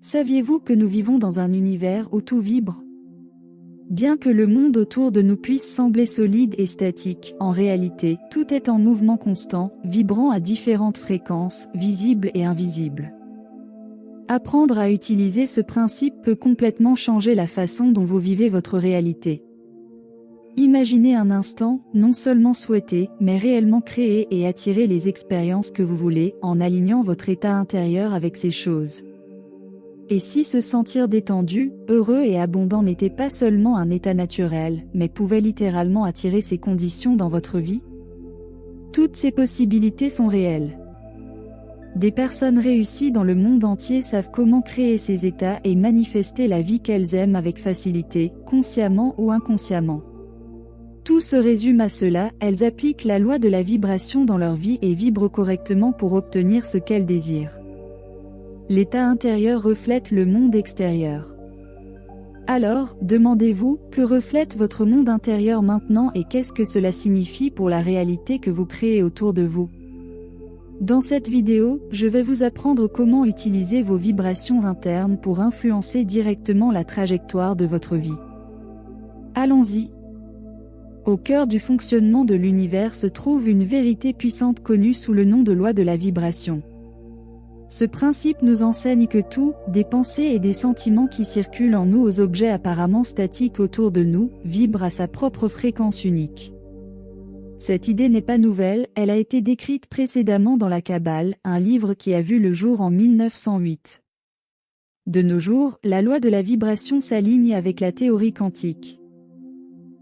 Saviez-vous que nous vivons dans un univers où tout vibre? Bien que le monde autour de nous puisse sembler solide et statique, en réalité, tout est en mouvement constant, vibrant à différentes fréquences, visibles et invisibles. Apprendre à utiliser ce principe peut complètement changer la façon dont vous vivez votre réalité. Imaginez un instant, non seulement souhaiter, mais réellement créer et attirer les expériences que vous voulez, en alignant votre état intérieur avec ces choses. Et si se sentir détendu, heureux et abondant n'était pas seulement un état naturel, mais pouvait littéralement attirer ces conditions dans votre vie? Toutes ces possibilités sont réelles. Des personnes réussies dans le monde entier savent comment créer ces états et manifester la vie qu'elles aiment avec facilité, consciemment ou inconsciemment. Tout se résume à cela, elles appliquent la loi de la vibration dans leur vie et vibrent correctement pour obtenir ce qu'elles désirent. L'état intérieur reflète le monde extérieur. Alors, demandez-vous, que reflète votre monde intérieur maintenant et qu'est-ce que cela signifie pour la réalité que vous créez autour de vous? Dans cette vidéo, je vais vous apprendre comment utiliser vos vibrations internes pour influencer directement la trajectoire de votre vie. Allons-y. Au cœur du fonctionnement de l'univers se trouve une vérité puissante connue sous le nom de loi de la vibration. Ce principe nous enseigne que tout, des pensées et des sentiments qui circulent en nous aux objets apparemment statiques autour de nous, vibre à sa propre fréquence unique. Cette idée n'est pas nouvelle, elle a été décrite précédemment dans la Kabbale, un livre qui a vu le jour en 1908. De nos jours, la loi de la vibration s'aligne avec la théorie quantique.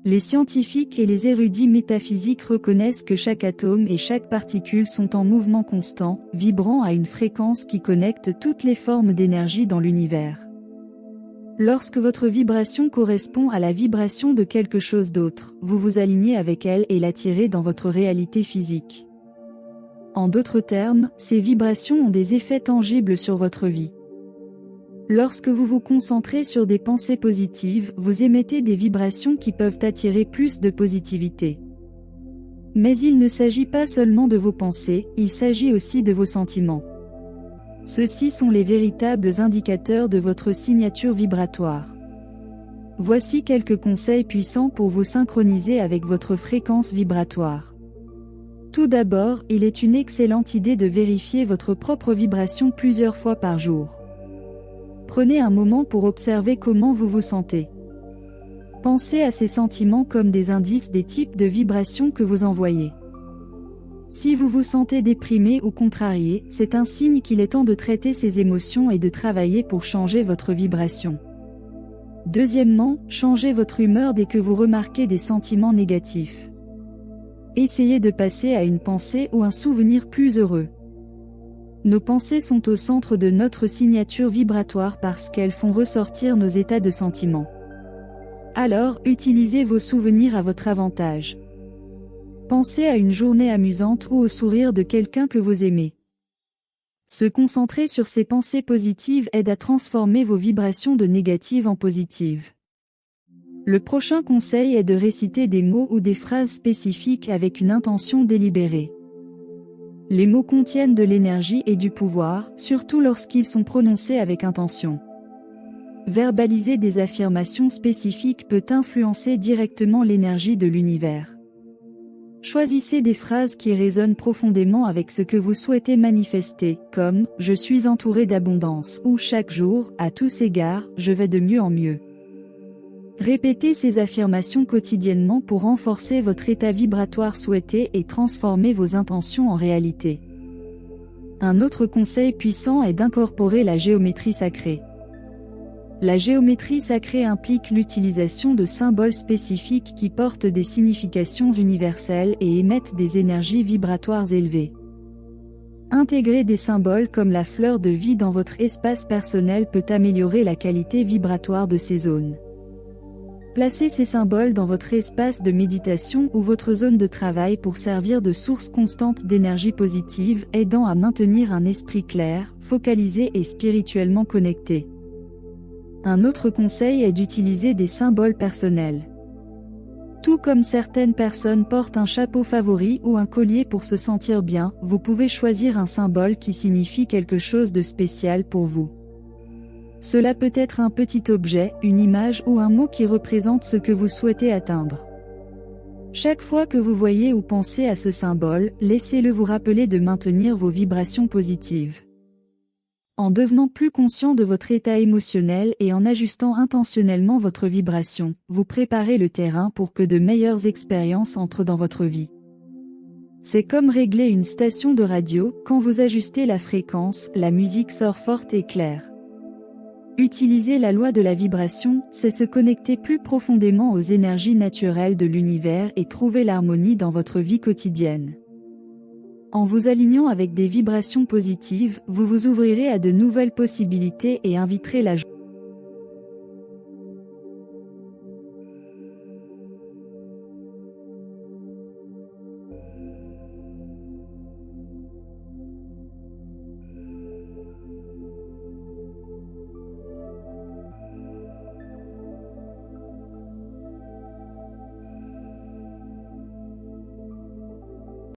Les scientifiques et les érudits métaphysiques reconnaissent que chaque atome et chaque particule sont en mouvement constant, vibrant à une fréquence qui connecte toutes les formes d'énergie dans l'univers. Lorsque votre vibration correspond à la vibration de quelque chose d'autre, vous vous alignez avec elle et l'attirez dans votre réalité physique. En d'autres termes, ces vibrations ont des effets tangibles sur votre vie. Lorsque vous vous concentrez sur des pensées positives, vous émettez des vibrations qui peuvent attirer plus de positivité. Mais il ne s'agit pas seulement de vos pensées, il s'agit aussi de vos sentiments. Ceux-ci sont les véritables indicateurs de votre signature vibratoire. Voici quelques conseils puissants pour vous synchroniser avec votre fréquence vibratoire. Tout d'abord, il est une excellente idée de vérifier votre propre vibration plusieurs fois par jour. Prenez un moment pour observer comment vous vous sentez. Pensez à ces sentiments comme des indices des types de vibrations que vous envoyez. Si vous vous sentez déprimé ou contrarié, c'est un signe qu'il est temps de traiter ces émotions et de travailler pour changer votre vibration. Deuxièmement, changez votre humeur dès que vous remarquez des sentiments négatifs. Essayez de passer à une pensée ou un souvenir plus heureux. Nos pensées sont au centre de notre signature vibratoire parce qu'elles font ressortir nos états de sentiment. Alors, utilisez vos souvenirs à votre avantage. Pensez à une journée amusante ou au sourire de quelqu'un que vous aimez. Se concentrer sur ces pensées positives aide à transformer vos vibrations de négatives en positives. Le prochain conseil est de réciter des mots ou des phrases spécifiques avec une intention délibérée. Les mots contiennent de l'énergie et du pouvoir, surtout lorsqu'ils sont prononcés avec intention. Verbaliser des affirmations spécifiques peut influencer directement l'énergie de l'univers. Choisissez des phrases qui résonnent profondément avec ce que vous souhaitez manifester, comme « Je suis entouré d'abondance » ou « Chaque jour, à tous égards, je vais de mieux en mieux ». Répétez ces affirmations quotidiennement pour renforcer votre état vibratoire souhaité et transformer vos intentions en réalité. Un autre conseil puissant est d'incorporer la géométrie sacrée. La géométrie sacrée implique l'utilisation de symboles spécifiques qui portent des significations universelles et émettent des énergies vibratoires élevées. Intégrer des symboles comme la fleur de vie dans votre espace personnel peut améliorer la qualité vibratoire de ces zones. Placez ces symboles dans votre espace de méditation ou votre zone de travail pour servir de source constante d'énergie positive, aidant à maintenir un esprit clair, focalisé et spirituellement connecté. Un autre conseil est d'utiliser des symboles personnels. Tout comme certaines personnes portent un chapeau favori ou un collier pour se sentir bien, vous pouvez choisir un symbole qui signifie quelque chose de spécial pour vous. Cela peut être un petit objet, une image ou un mot qui représente ce que vous souhaitez atteindre. Chaque fois que vous voyez ou pensez à ce symbole, laissez-le vous rappeler de maintenir vos vibrations positives. En devenant plus conscient de votre état émotionnel et en ajustant intentionnellement votre vibration, vous préparez le terrain pour que de meilleures expériences entrent dans votre vie. C'est comme régler une station de radio, quand vous ajustez la fréquence, la musique sort forte et claire. Utiliser la loi de la vibration, c'est se connecter plus profondément aux énergies naturelles de l'univers et trouver l'harmonie dans votre vie quotidienne. En vous alignant avec des vibrations positives, vous vous ouvrirez à de nouvelles possibilités et inviterez la joie.